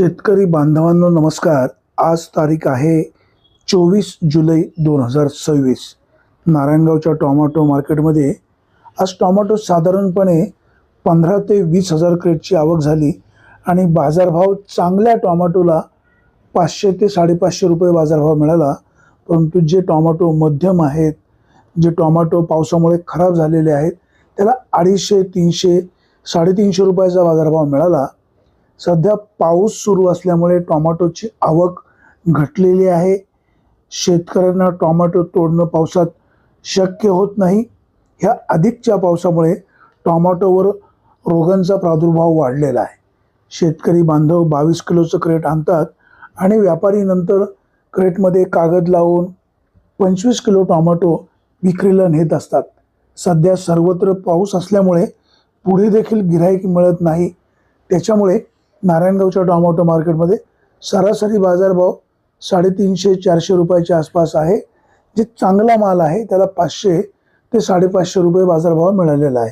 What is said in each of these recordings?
शेतकरी बांधवांनो नमस्कार. आज तारीख आहे 24 जुलै 2026. नारायणगावच्या टोमॅटो मार्केटमध्ये आज टोमॅटो साधारणपणे 15 ते 20 हजार क्रेटची आवक झाली आणि बाजारभाव चांगल्या टोमॅटोला 500 ते 550 रुपये बाजारभाव मिळाला. परंतु जे टोमॅटो मध्यम आहेत, जे टोमॅटो पावसामुळे खराब झालेले आहेत, त्याला 250, 300, 350 रुपयाचा बाजारभाव मिळाला. सध्या पाऊस सुरू असल्यामुळे टोमॅटोची आवक घटलेली आहे. शेतकऱ्यांना टोमॅटो तोडणं पावसात शक्य होत नाही. ह्या अधिकच्या पावसामुळे टोमॅटोवर रोगांचा प्रादुर्भाव वाढलेला आहे. शेतकरी बांधव 22 किलोचं क्रेट आणतात आणि व्यापारी नंतर क्रेटमध्ये कागद लावून 25 किलो टोमॅटो विक्रीला नेत असतात. सध्या सर्वत्र पाऊस असल्यामुळे पुढे देखील गिऱ्हाईक मिळत नाही. त्याच्यामुळे नारायणगावच्या टोमॅटो मार्केटमध्ये सरासरी बाजारभाव 350 400 रुपयाच्या आसपास आहे. जे चांगला माल आहे त्याला 500 ते 550 रुपये बाजारभाव मिळालेला आहे.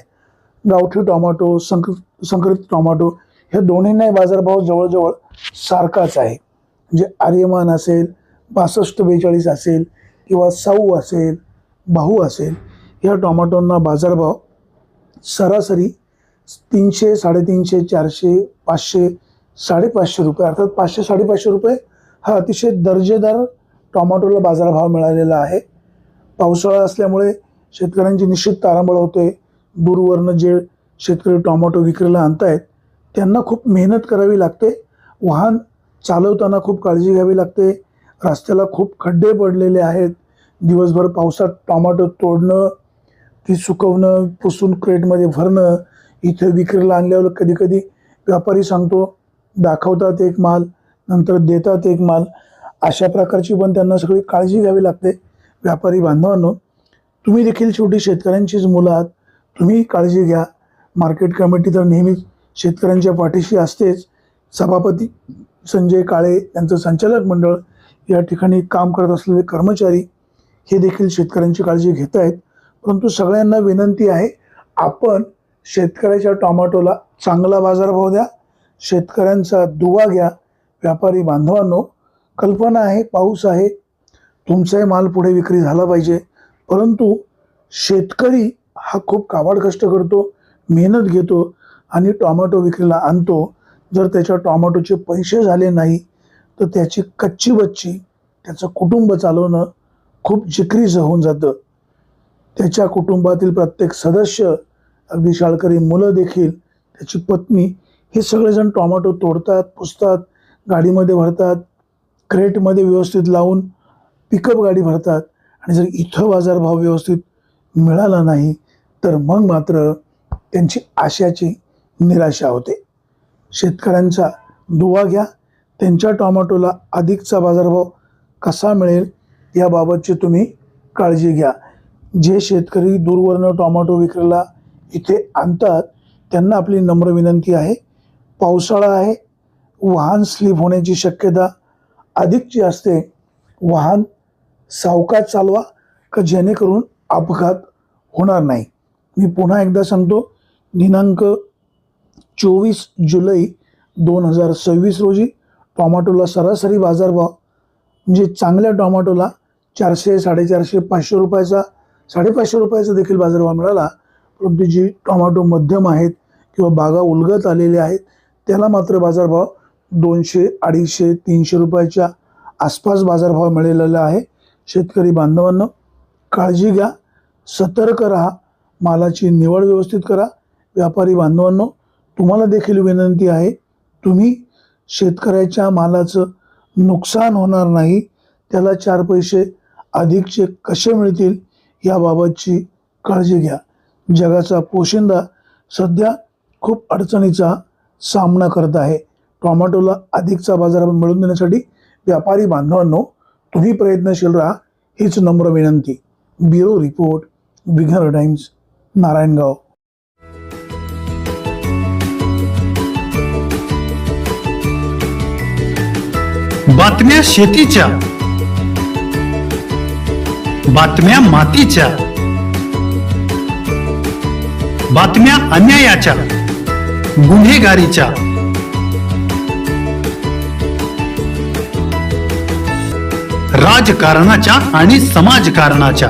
गावठी टोमॅटो, संकरित टोमॅटो हे दोन्हींनाही बाजारभाव जवळजवळ सारखाच आहे. म्हणजे आर्यमान असेल, 6242 असेल किंवा साऊ असेल, बाहू असेल, या टोमॅटोंना बाजारभाव सरासरी 300, 350, 400, 500, 550 रुपये, अर्थात 500, 550 रुपये हा अतिशय दर्जेदार टोमॅटोला बाजारभाव मिळालेला आहे. पावसाळा असल्यामुळे शेतकऱ्यांची निश्चित तारांबळ होते. दूरवरनं जे शेतकरी टोमॅटो विक्रीला आणतायत त्यांना खूप मेहनत करावी लागते. वाहन चालवताना खूप काळजी घ्यावी लागते. रस्त्याला खूप खड्डे पडलेले आहेत. दिवसभर पावसात टोमॅटो तोडणं, ती सुकवणं, पुसून क्रेटमध्ये भरणं, इथे विक्रीला आणल्यावर कधीकधी व्यापारी सांगतो दाखवतात एक माल, नंतर देतात एक माल, अशा प्रकारची पण त्यांना सगळी काळजी घ्यावी लागते. व्यापारी बांधवांनो, तुम्ही देखील शेवटी शेतकऱ्यांचीच मुलं आहात. तुम्ही काळजी घ्या. मार्केट कमिटी तर नेहमीच शेतकऱ्यांच्या पाठीशी असतेच. सभापती संजय काळे, त्यांचं संचालक मंडळ, या ठिकाणी काम करत असलेले कर्मचारी हे देखील शेतकऱ्यांची काळजी घेत आहेत. परंतु सगळ्यांना विनंती आहे, आपण शेतकऱ्याच्या टोमॅटोला चांगला बाजारभाव द्या, शेतकऱ्यांचा दुवा घ्या. व्यापारी बांधवांनो, कल्पना आहे, पाऊस आहे, तुमचाही माल पुढे विक्री झाला पाहिजे. परंतु शेतकरी हा खूप काबाड कष्ट करतो, मेहनत घेतो आणि टोमॅटो विक्रीला आणतो. जर त्याच्या टोमॅटोचे पैसे झाले नाही तर त्याची कच्ची बच्ची, त्याचं कुटुंब चालवणं खूप जिकरीचं होऊन जातं. त्याच्या कुटुंबातील प्रत्येक सदस्य, अगदी शाळकरी मुलं देखील, त्याची पत्नी, हे सगळेजण टोमॅटो तोडतात, पुसतात, गाडीमध्ये भरतात, क्रेटमध्ये व्यवस्थित लावून पिकअप गाडी भरतात. आणि जर इथं बाजारभाव व्यवस्थित मिळाला नाही तर मग मात्र त्यांची आशाची निराशा होते. शेतकऱ्यांचा दुवा घ्या. त्यांच्या टोमॅटोला अधिकचा बाजारभाव कसा मिळेल याबाबतची तुम्ही काळजी घ्या. जे शेतकरी दूरवरनं टोमॅटो विक्रीला इथे आणतात त्यांना आपली नम्र विनंती आहे, पावसाळा आहे, वाहन स्लिप होण्याची शक्यता अधिकची असते. वाहन सावकाश चालवा का जेणेकरून अपघात होणार नाही. मी पुन्हा एकदा सांगतो, दिनांक 24 जुलै 2026 रोजी टोमॅटोला सरासरी बाजारभाव, म्हणजे चांगल्या टोमॅटोला 400, 450, 500 रुपयाचा, 550 रुपयाचा देखील बाजारभाव मिळाला. परंतु जी टोमॅटो मध्यम आहेत किंवा बागा उलगत आलेले आहेत त्याला मात्र बाजारभाव 200, 250, 300 रुपयाच्या आसपास बाजारभाव मिळालेला आहे. शेतकरी बांधवांनो, काळजी घ्या, सतर्क राहा, मालाची निवड व्यवस्थित करा. व्यापारी बांधवांनो, तुम्हाला देखील विनंती आहे, तुम्ही शेतकऱ्याच्या मालाचं नुकसान होणार नाही, त्याला 4 पैसे अधिकचे कसे मिळतील याबाबतची काळजी घ्या. जगाचा पोशिंदा सध्या खूप अडचणीचा सामना करत आहे. टोमॅटोला अधिकचा बाजारभाव मिळवून देण्यासाठी व्यापारी बांधवांनो, तुम्ही प्रयत्नशील राहा, हीच नम्र विनंती. Bureau report, Vighnahar Times, Narayangaon. बातम्या शेतीच्या, बातम्या मातीच्या, बातम्या अन्यायाच्या, गुन्हेगारीच्या, राजकारणाच्या आणि समाजकारणाच्या.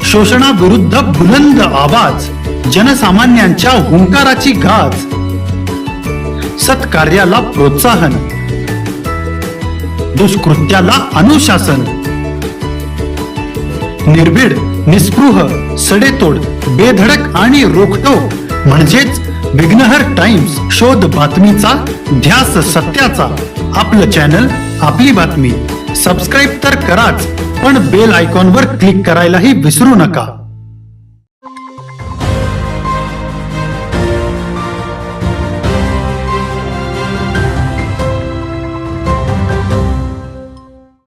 शोषणाविरुद्ध बुलंद आवाज, जनसामान्यांच्या हुंकाराची गाज. सत्कार्याला प्रोत्साहन, दुष्कृत्याला अनुशासन. निर्भीड, निस्पृह, सडेतोड, बेधडक आणि रोखटोक म्हणजेच विघ्नहर टाइम्स. शोध बातमीचा, ध्यास सत्याचा. आपलं चॅनल, आपली बातमी. सबस्क्राईब तर कराच, पण बेल आयकॉनवर क्लिक करायलाही विसरू नका.